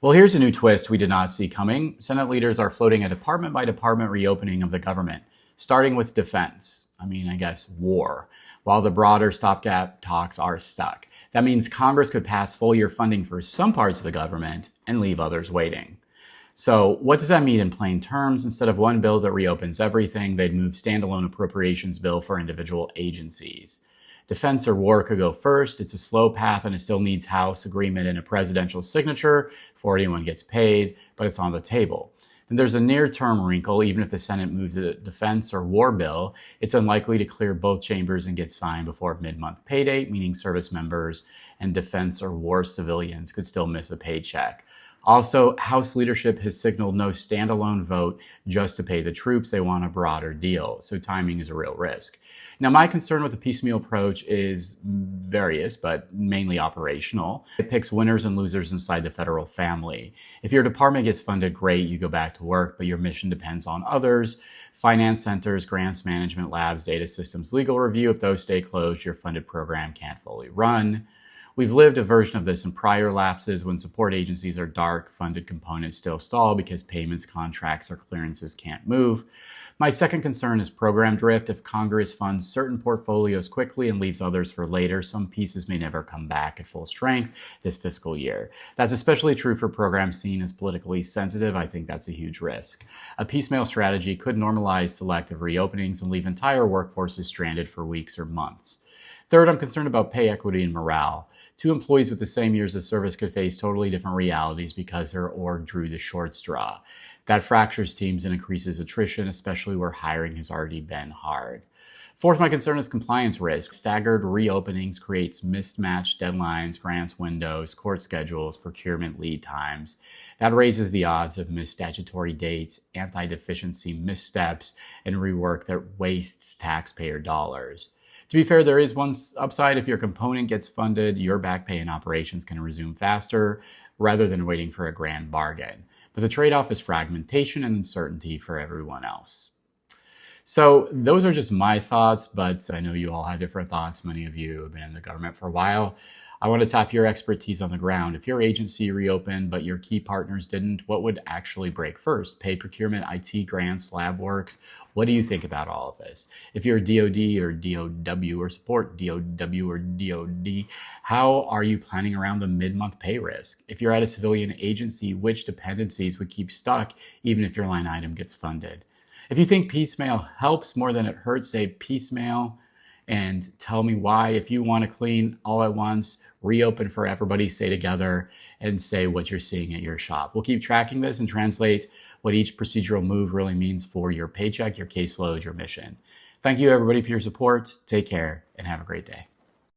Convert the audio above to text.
Well, here's a new twist we did not see coming. Senate leaders are floating a department by department reopening of the government, starting with defense. I guess war, while the broader stopgap talks are stuck. That means Congress could pass full year funding for some parts of the government and leave others waiting. So what does that mean in plain terms? Instead of one bill that reopens everything, they'd move standalone appropriations bill for individual agencies. Defense or war could go first. It's a slow path and it still needs House agreement and a presidential signature before anyone gets paid, but it's on the table. Then there's a near-term wrinkle. Even if the Senate moves a defense or war bill, it's unlikely to clear both chambers and get signed before mid-month pay date, meaning service members and defense or war civilians could still miss a paycheck. Also, House leadership has signaled no standalone vote just to pay the troops. They want a broader deal, so timing is a real risk. Now, my concern with the piecemeal approach is various, but mainly operational. It picks winners and losers inside the federal family. If your department gets funded, great, you go back to work, but your mission depends on others. Finance centers, grants management labs, data systems, legal review. If those stay closed, your funded program can't fully run. We've lived a version of this in prior lapses when support agencies are dark, funded components still stall because payments, contracts, or clearances can't move. My second concern is program drift. If Congress funds certain portfolios quickly and leaves others for later, some pieces may never come back at full strength this fiscal year. That's especially true for programs seen as politically sensitive. I think that's a huge risk. A piecemeal strategy could normalize selective reopenings and leave entire workforces stranded for weeks or months. Third, I'm concerned about pay equity and morale. Two employees with the same years of service could face totally different realities because their org drew the short straw. That fractures teams and increases attrition, especially where hiring has already been hard. Fourth, my concern is compliance risk. Staggered reopenings creates mismatched deadlines, grants windows, court schedules, procurement lead times. That raises the odds of missed statutory dates, anti-deficiency missteps, and rework that wastes taxpayer dollars. To be fair, there is one upside. If your component gets funded, your back pay and operations can resume faster rather than waiting for a grand bargain. But the trade-off is fragmentation and uncertainty for everyone else. So those are just my thoughts, but I know you all have different thoughts. Many of you have been in the government for a while. I want to tap your expertise on the ground. If your agency reopened, but your key partners didn't, what would actually break first? Pay, procurement, IT, grants, lab works? What do you think about all of this? If you're DOD or DOW or support DOW or DOD, how are you planning around the mid-month pay risk? If you're at a civilian agency, which dependencies would keep stuck even if your line item gets funded? If you think piecemeal helps more than it hurts, say piecemeal and tell me why. If you want to clean all at once, reopen for everybody, stay together, and say what you're seeing at your shop. We'll keep tracking this and translate what each procedural move really means for your paycheck, your caseload, your mission. Thank you, everybody, for your support. Take care and have a great day.